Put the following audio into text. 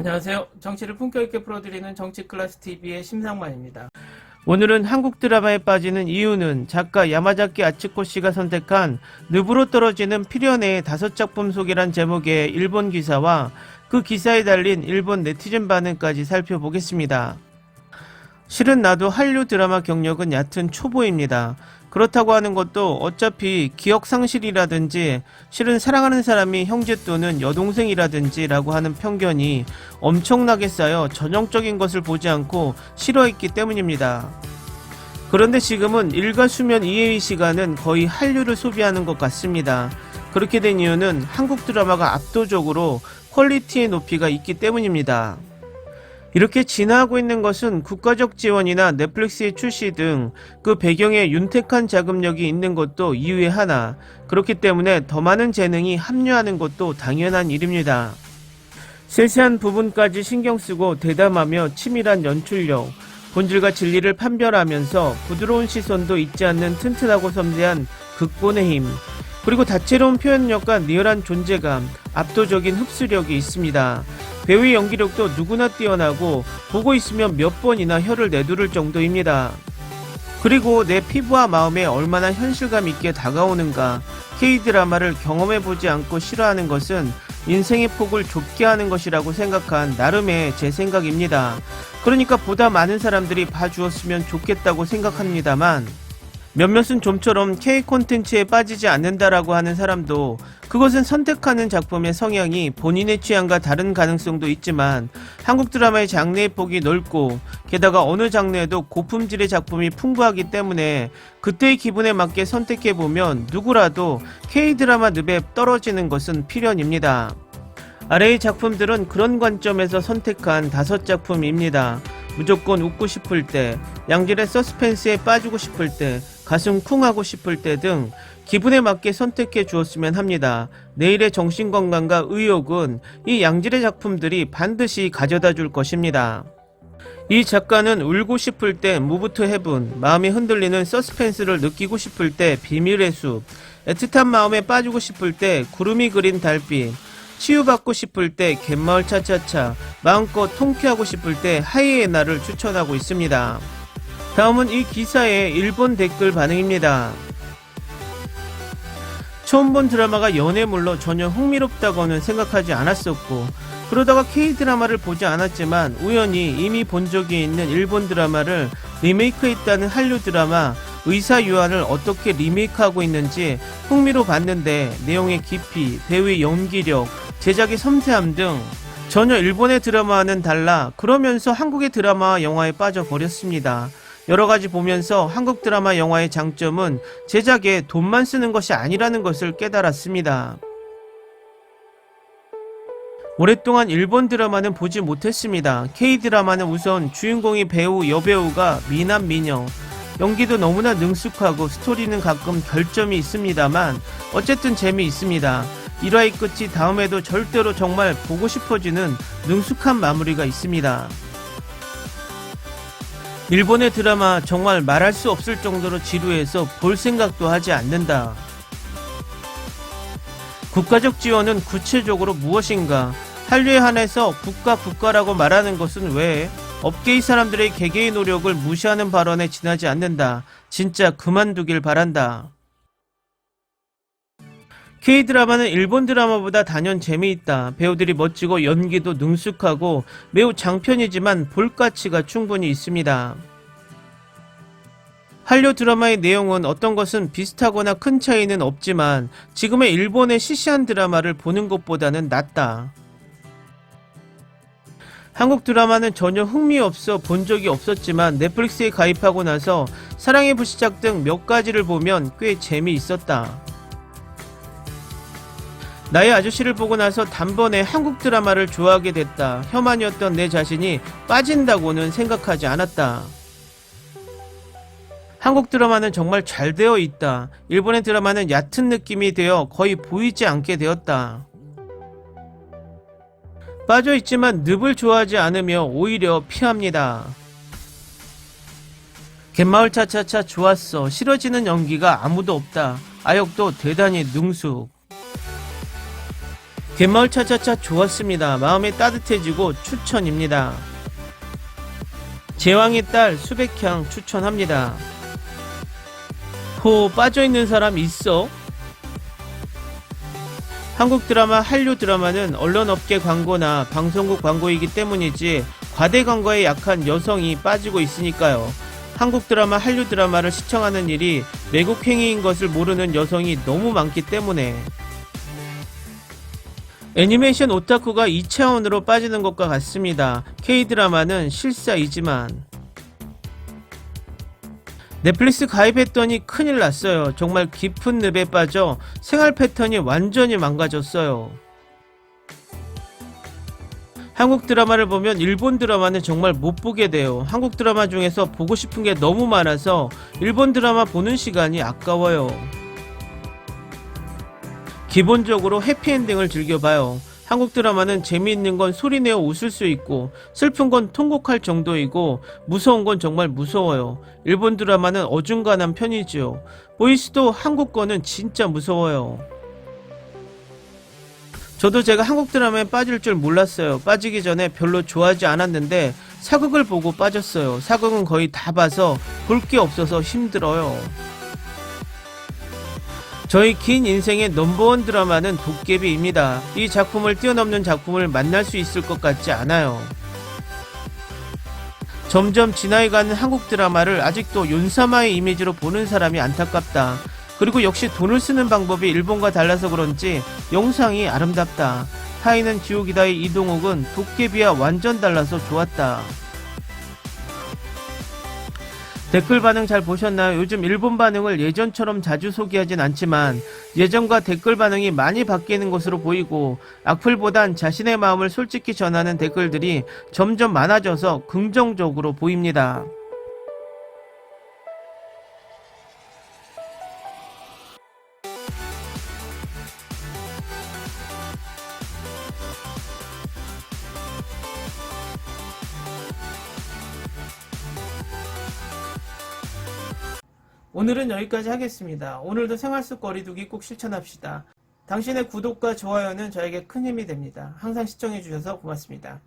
안녕하세요. 정치를 품격 있게 풀어드리는 정치클래스TV의 심상만입니다. 오늘은 한국 드라마에 빠지는 이유는 작가 야마자키 아츠코 씨가 선택한 늪으로 떨어지는 피련의 5작품 소개란 제목의 일본 기사와 그 기사에 달린 일본 네티즌 반응까지 살펴보겠습니다. 실은 나도 한류 드라마 경력은 얕은 초보입니다. 그렇다고 하는 것도 어차피 기억상실이라든지 실은 사랑하는 사람이 형제 또는 여동생이라든지 라고 하는 편견이 엄청나게 쌓여 전형적인 것을 보지 않고 싫어했기 때문입니다. 그런데 지금은 일과 수면 이외의 시간은 거의 한류를 소비하는 것 같습니다. 그렇게 된 이유는 한국 드라마가 압도적으로 퀄리티의 높이가 있기 때문입니다. 이렇게 진화하고 있는 것은 국가적 지원이나 넷플릭스의 출시 등 그 배경에 윤택한 자금력이 있는 것도 이유의 하나, 그렇기 때문에 더 많은 재능이 합류하는 것도 당연한 일입니다. 세세한 부분까지 신경쓰고 대담하며 치밀한 연출력, 본질과 진리를 판별하면서 부드러운 시선도 잊지 않는 튼튼하고 섬세한 극본의 힘, 그리고 다채로운 표현력과 리얼한 존재감, 압도적인 흡수력이 있습니다. 배우의 연기력도 누구나 뛰어나고 보고 있으면 몇 번이나 혀를 내두를 정도입니다. 그리고 내 피부와 마음에 얼마나 현실감 있게 다가오는가. K드라마를 경험해보지 않고 싫어하는 것은 인생의 폭을 좁게 하는 것이라고 생각한 나름의 제 생각입니다. 그러니까 보다 많은 사람들이 봐주었으면 좋겠다고 생각합니다만, 몇몇은 좀처럼 K 콘텐츠에 빠지지 않는다라고 하는 사람도 그것은 선택하는 작품의 성향이 본인의 취향과 다른 가능성도 있지만 한국 드라마의 장르의 폭이 넓고 게다가 어느 장르에도 고품질의 작품이 풍부하기 때문에 그때의 기분에 맞게 선택해보면 누구라도 K드라마 늪에 떨어지는 것은 필연입니다. 아래의 작품들은 그런 관점에서 선택한 5작품입니다. 무조건 웃고 싶을 때, 양질의 서스펜스에 빠지고 싶을 때, 가슴 쿵 하고 싶을 때 등 기분에 맞게 선택해 주었으면 합니다. 내일의 정신건강과 의욕은 이 양질의 작품들이 반드시 가져다 줄 것입니다. 이 작가는 울고 싶을 때 무브 투 헤븐, 마음이 흔들리는 서스펜스를 느끼고 싶을 때 비밀의 숲, 애틋한 마음에 빠지고 싶을 때 구름이 그린 달빛, 치유받고 싶을 때 갯마을 차차차, 마음껏 통쾌하고 싶을 때 하이에나를 추천하고 있습니다. 다음은 이 기사의 일본 댓글 반응입니다. 처음 본 드라마가 연애물로 전혀 흥미롭다고는 생각하지 않았었고, 그러다가 K드라마를 보지 않았지만 우연히 이미 본 적이 있는 일본 드라마를 리메이크했다는 한류 드라마 의사 유한을 어떻게 리메이크하고 있는지 흥미로 봤는데 내용의 깊이, 배우의 연기력, 제작의 섬세함 등 전혀 일본의 드라마와는 달라 그러면서 한국의 드라마와 영화에 빠져버렸습니다. 여러가지 보면서 한국 드라마 영화의 장점은 제작에 돈만 쓰는 것이 아니라는 것을 깨달았습니다. 오랫동안 일본 드라마는 보지 못했습니다. K드라마는 우선 주인공이 배우, 여배우가 미남, 미녀, 연기도 너무나 능숙하고 스토리는 가끔 결점이 있습니다만 어쨌든 재미있습니다. 1화의 끝이 다음에도 절대로 정말 보고 싶어지는 능숙한 마무리가 있습니다. 일본의 드라마 정말 말할 수 없을 정도로 지루해서 볼 생각도 하지 않는다. 국가적 지원은 구체적으로 무엇인가? 한류에 한해서 국가라고 말하는 것은 왜? 업계의 사람들의 개개의 노력을 무시하는 발언에 지나지 않는다. 진짜 그만두길 바란다. K드라마는 일본 드라마보다 단연 재미있다. 배우들이 멋지고 연기도 능숙하고 매우 장편이지만 볼가치가 충분히 있습니다. 한류 드라마의 내용은 어떤 것은 비슷하거나 큰 차이는 없지만 지금의 일본의 시시한 드라마를 보는 것보다는 낫다. 한국 드라마는 전혀 흥미없어 본 적이 없었지만 넷플릭스에 가입하고 나서 사랑의 불시착 등 몇 가지를 보면 꽤 재미있었다. 나의 아저씨를 보고 나서 단번에 한국 드라마를 좋아하게 됐다. 혐한이었던 내 자신이 빠진다고는 생각하지 않았다. 한국 드라마는 정말 잘 되어 있다. 일본의 드라마는 얕은 느낌이 되어 거의 보이지 않게 되었다. 빠져있지만 늪을 좋아하지 않으며 오히려 피합니다. 갯마을 차차차 좋았어. 싫어지는 연기가 아무도 없다. 아역도 대단히 능숙. 갯마을 차차차 좋았습니다. 마음이 따뜻해지고 추천입니다. 제왕의 딸 수백향 추천합니다. 빠져있는 사람 있어? 한국 드라마, 한류 드라마는 언론업계 광고나 방송국 광고이기 때문이지 과대 광고에 약한 여성이 빠지고 있으니까요. 한국 드라마, 한류 드라마를 시청하는 일이 매국 행위인 것을 모르는 여성이 너무 많기 때문에 애니메이션 오타쿠가 2차원으로 빠지는 것과 같습니다. K드라마는 실사이지만 넷플릭스 가입했더니 큰일 났어요. 정말 깊은 늪에 빠져 생활 패턴이 완전히 망가졌어요. 한국 드라마를 보면 일본 드라마는 정말 못 보게 돼요. 한국 드라마 중에서 보고 싶은 게 너무 많아서 일본 드라마 보는 시간이 아까워요. 기본적으로 해피엔딩을 즐겨봐요. 한국 드라마는 재미있는 건 소리내어 웃을 수 있고 슬픈 건 통곡할 정도이고 무서운 건 정말 무서워요. 일본 드라마는 어중간한 편이지요. 보이스도 한국 거는 진짜 무서워요. 저도 제가 한국 드라마에 빠질 줄 몰랐어요. 빠지기 전에 별로 좋아하지 않았는데 사극을 보고 빠졌어요. 사극은 거의 다 봐서 볼 게 없어서 힘들어요. 저희 긴 인생의 넘버원 드라마는 도깨비입니다. 이 작품을 뛰어넘는 작품을 만날 수 있을 것 같지 않아요. 점점 지나가는 한국 드라마를 아직도 윤사마의 이미지로 보는 사람이 안타깝다. 그리고 역시 돈을 쓰는 방법이 일본과 달라서 그런지 영상이 아름답다. 타이는 지옥이다의 이동욱은 도깨비와 완전 달라서 좋았다. 댓글 반응 잘 보셨나요? 요즘 일본 반응을 예전처럼 자주 소개하진 않지만 예전과 댓글 반응이 많이 바뀌는 것으로 보이고 악플보단 자신의 마음을 솔직히 전하는 댓글들이 점점 많아져서 긍정적으로 보입니다. 오늘은 여기까지 하겠습니다. 오늘도 생활 속 거리두기 꼭 실천합시다. 당신의 구독과 좋아요는 저에게 큰 힘이 됩니다. 항상 시청해주셔서 고맙습니다.